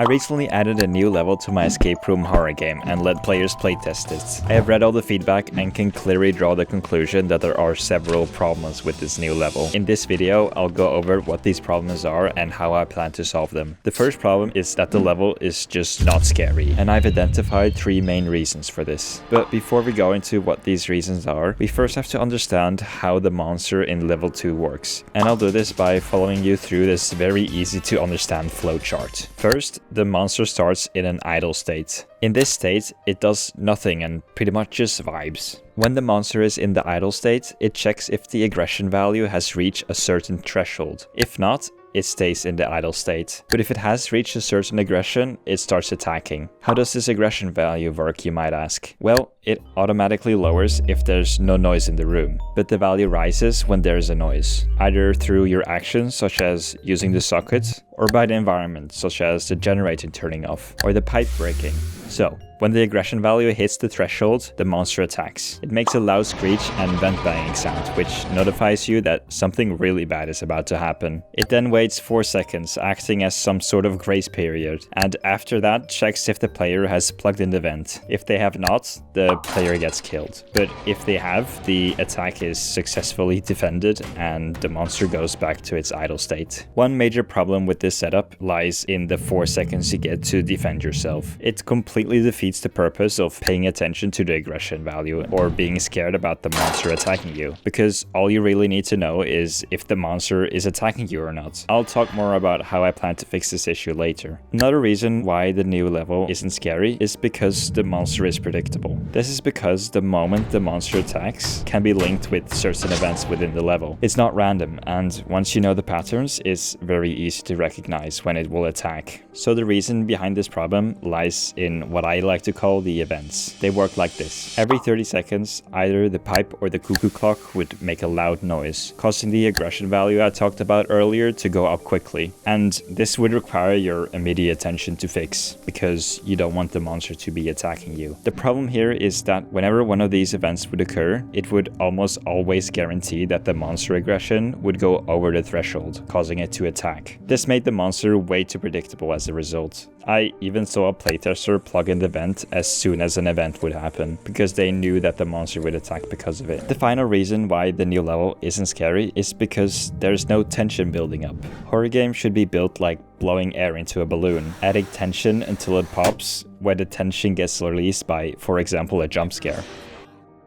I recently added a new level to my escape room horror game and let players playtest it. I have read all the feedback and can clearly draw the conclusion that there are several problems with this new level. In this video, I'll go over what these problems are and how I plan to solve them. The first problem is that the level is just not scary, and I've identified 3 main reasons for this. But before we go into what these reasons are, we first have to understand how the monster in level 2 works. And I'll do this by following you through this very easy to understand flowchart. First, the monster starts in an idle state. In this state, it does nothing and pretty much just vibes. When the monster is in the idle state, it checks if the aggression value has reached a certain threshold. If not, it stays in the idle state. But if it has reached a certain aggression, it starts attacking. How does this aggression value work, you might ask? Well, it automatically lowers if there's no noise in the room, but the value rises when there is a noise, either through your actions such as using the socket, or by the environment such as the generator turning off, or the pipe breaking. So, when the aggression value hits the threshold, the monster attacks. It makes a loud screech and vent banging sound, which notifies you that something really bad is about to happen. It then waits 4 seconds, acting as some sort of grace period, and after that checks if the player has plugged in the vent. If they have not, the player gets killed. But if they have, the attack is successfully defended and the monster goes back to its idle state. One major problem with this setup lies in the 4 seconds you get to defend yourself. It completely defeats the purpose of paying attention to the aggression value or being scared about the monster attacking you, because all you really need to know is if the monster is attacking you or not. I'll talk more about how I plan to fix this issue later. Another reason why the new level isn't scary is because the monster is predictable. This is because the moment the monster attacks can be linked with certain events within the level. It's not random, and once you know the patterns, it's very easy to recognize when it will attack. So the reason behind this problem lies in what I like to call the events. They work like this. Every 30 seconds, either the pipe or the cuckoo clock would make a loud noise, causing the aggression value I talked about earlier to go up quickly. And this would require your immediate attention to fix, because you don't want the monster to be attacking you. The problem here is that whenever one of these events would occur, it would almost always guarantee that the monster aggression would go over the threshold, causing it to attack. This made the monster way too predictable as a result. I even saw a playtester plug in the vent as soon as an event would happen, because they knew that the monster would attack because of it. The final reason why the new level isn't scary is because there's no tension building up. Horror games should be built like blowing air into a balloon, adding tension until it pops, where the tension gets released by, for example, a jump scare.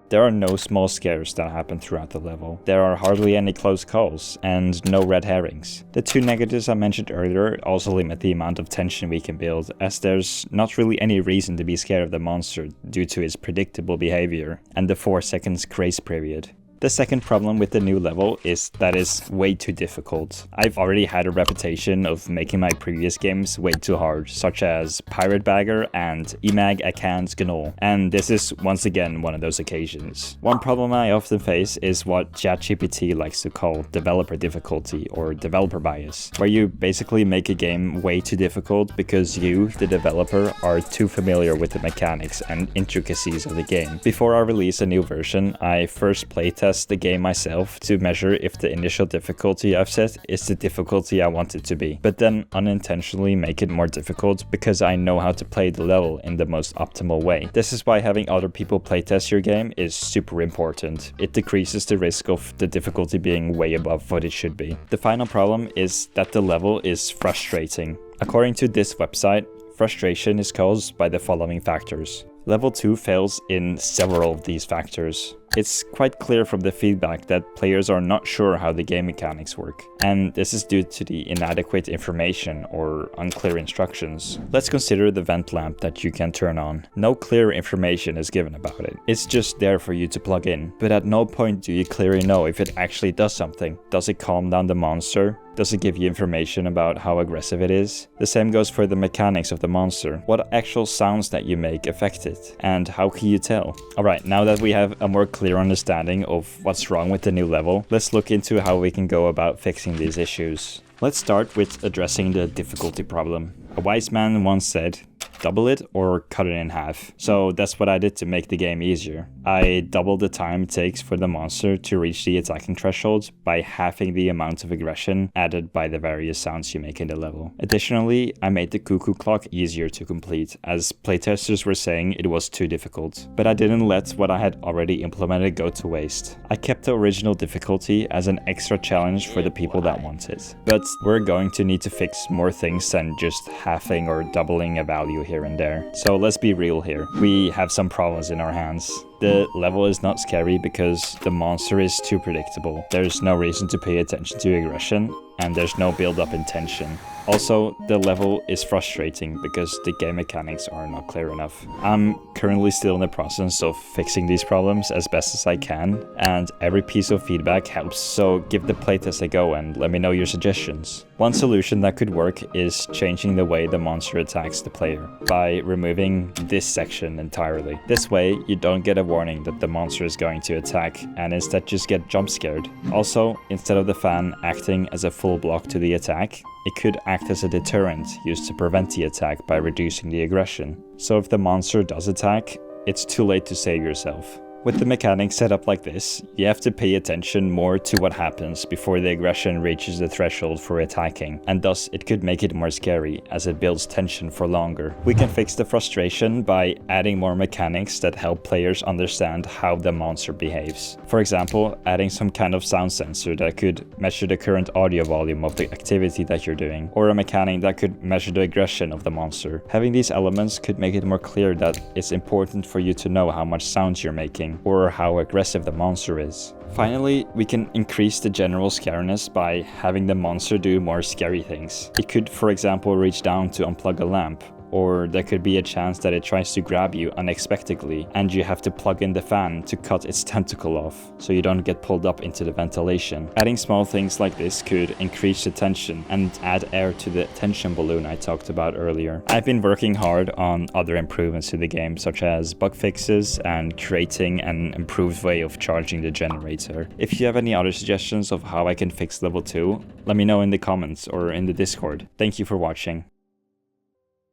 There are no small scares that happen throughout the level. There are hardly any close calls, and no red herrings. The 2 negatives I mentioned earlier also limit the amount of tension we can build, as there's not really any reason to be scared of the monster due to its predictable behavior and the 4 seconds grace period. The second problem with the new level is that it's way too difficult. I've already had a reputation of making my previous games way too hard, such as Pirate Bagger and Emag Akan's Gnoll, and this is once again one of those occasions. One problem I often face is what ChatGPT likes to call developer difficulty or developer bias, where you basically make a game way too difficult because you, the developer, are too familiar with the mechanics and intricacies of the game. Before I release a new version, I first playtest the game myself to measure if the initial difficulty I've set is the difficulty I want it to be, but then unintentionally make it more difficult because I know how to play the level in the most optimal way. This is why having other people playtest your game is super important. It decreases the risk of the difficulty being way above what it should be. The final problem is that the level is frustrating. According to this website, frustration is caused by the following factors. Level 2 fails in several of these factors. It's quite clear from the feedback that players are not sure how the game mechanics work, and this is due to the inadequate information or unclear instructions. Let's consider the vent lamp that you can turn on. No clear information is given about it. It's just there for you to plug in, but at no point do you clearly know if it actually does something. Does it calm down the monster? Does it give you information about how aggressive it is? The same goes for the mechanics of the monster. What actual sounds that you make affect it, and how can you tell? Alright, now that we have a more clear understanding of what's wrong with the new level, let's look into how we can go about fixing these issues. Let's start with addressing the difficulty problem. A wise man once said, double it or cut it in half. So that's what I did to make the game easier. I doubled the time it takes for the monster to reach the attacking threshold by halving the amount of aggression added by the various sounds you make in the level. Additionally, I made the cuckoo clock easier to complete, as playtesters were saying it was too difficult. But I didn't let what I had already implemented go to waste. I kept the original difficulty as an extra challenge for the people that want it. But we're going to need to fix more things than just halving or doubling a value here and there. So let's be real here. We have some problems in our hands. The level is not scary because the monster is too predictable. There's no reason to pay attention to aggression, and there's no build-up in tension. Also, the level is frustrating because the game mechanics are not clear enough. I'm currently still in the process of fixing these problems as best as I can, and every piece of feedback helps, so give the playtest a go and let me know your suggestions. One solution that could work is changing the way the monster attacks the player by removing this section entirely. This way, you don't get a warning that the monster is going to attack and instead just get jump scared. Also, instead of the fan acting as a full block to the attack, it could act as a deterrent used to prevent the attack by reducing the aggression. So if the monster does attack, it's too late to save yourself. With the mechanics set up like this, you have to pay attention more to what happens before the aggression reaches the threshold for attacking, and thus it could make it more scary as it builds tension for longer. We can fix the frustration by adding more mechanics that help players understand how the monster behaves. For example, adding some kind of sound sensor that could measure the current audio volume of the activity that you're doing, or a mechanic that could measure the aggression of the monster. Having these elements could make it more clear that it's important for you to know how much sound you're making, or how aggressive the monster is. Finally, we can increase the general scariness by having the monster do more scary things. It could, for example, reach down to unplug a lamp, or there could be a chance that it tries to grab you unexpectedly and you have to plug in the fan to cut its tentacle off so you don't get pulled up into the ventilation. Adding small things like this could increase the tension and add air to the tension balloon I talked about earlier. I've been working hard on other improvements to the game, such as bug fixes and creating an improved way of charging the generator. If you have any other suggestions of how I can fix level 2, let me know in the comments or in the Discord. Thank you for watching.